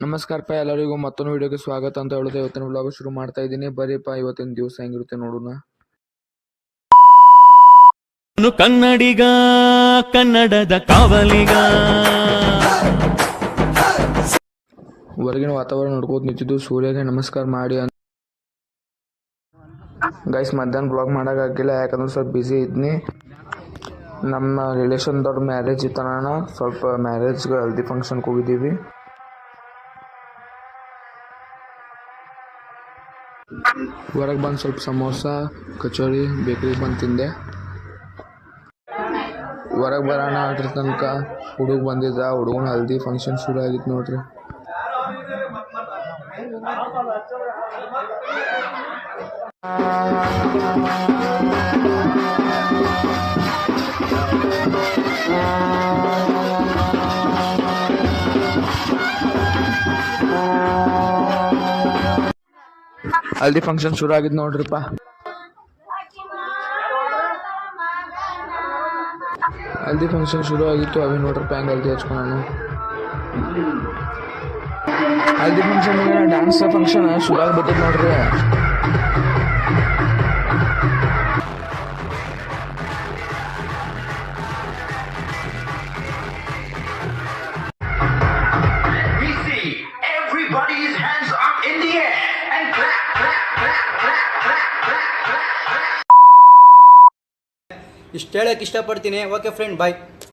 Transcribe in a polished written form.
ನಮಸ್ಕಾರಪ್ಪ, ಎಲ್ಲರಿಗೂ ಮತ್ತೊಂದು ವಿಡಿಯೋಗೆ ಸ್ವಾಗತ ಅಂತ ಹೇಳೋದು ಇವತ್ತಿನ ಬ್ಲಾಗ್ ಶುರು ಮಾಡ್ತಾ ಇದ್ದೀನಿ. ಬರೀಪ್ಪ ಇವತ್ತಿನ ದಿವಸ ಹೆಂಗಿರುತ್ತೆ ನೋಡೋಣ. ಕನ್ನಡಿಗ, ಕನ್ನಡದ ಕಾವಲಿಗ. ಹೊರಗಿನ ವಾತಾವರಣ ನೋಡ್ಕೋತ ನಿಂತಿದ್ದು ಸೂರ್ಯಗೆ ನಮಸ್ಕಾರ ಮಾಡಿ. ಗೈಸ್, ಮಧ್ಯಾಹ್ನ ಬ್ಲಾಗ್ ಮಾಡೋಕ್ಕಾಗಿಲ್ಲ, ಯಾಕಂದ್ರೆ ಸ್ವಲ್ಪ ಬ್ಯುಸಿ ಇದ್ನಿ. ನಮ್ಮ ರಿಲೇಷನ್ದವ್ರ ಮ್ಯಾರೇಜ್ ಇತ್ತಣ್ಣ, ಸ್ವಲ್ಪ ಮ್ಯಾರೇಜ್ಗೆ ಹಲ್ದಿ ಫಂಕ್ಷನ್ಗೆ ಹೋಗಿದ್ದೀವಿ. ಹೊರಗೆ ಬಂದು ಸ್ವಲ್ಪ ಸಮೋಸ ಕಚೋರಿ ಬೇಕ್ರಿಗೆ ಬಂದು ತಿಂದೆ. ಹೊರಗೆ ಬರೋಣ ಅದ್ರ ತನಕ ಹುಡುಗ ಬಂದಿದ್ದ. ಹುಡುಗನ ಹಲ್ದಿ ಫಂಕ್ಷನ್ ಶುರು ಆಗಿತ್ತು ನೋಡ್ರಿ. ಹಲ್ದಿ ಫಂಕ್ಷನ್ ಶುರು ಆಗಿದ್ದು ನೋಡ್ರಿಪ್ಪ. ಹಲ್ದಿ ಫಂಕ್ಷನ್ ಶುರು ಆಗಿತ್ತು. ಅವಿ ನೋಡ್ರಪ್ಪ ಹೆಂಗೆ ಹಲ್ದಿ ಹಚ್ಕೊಂಡು ಹಲ್ದಿ ಫಂಕ್ಷನ್ ಡ್ಯಾನ್ಸ್ ಫಂಕ್ಷನ್ ಶುರು ಆಗ್ಬಿಟ್ಟದ ನೋಡ್ರಿ. ಇಷ್ಟು ಹೇಳಕ್ಕೆ ಇಷ್ಟಪಡ್ತೀನಿ. ಓಕೆ ಫ್ರೆಂಡ್, ಬಾಯ್.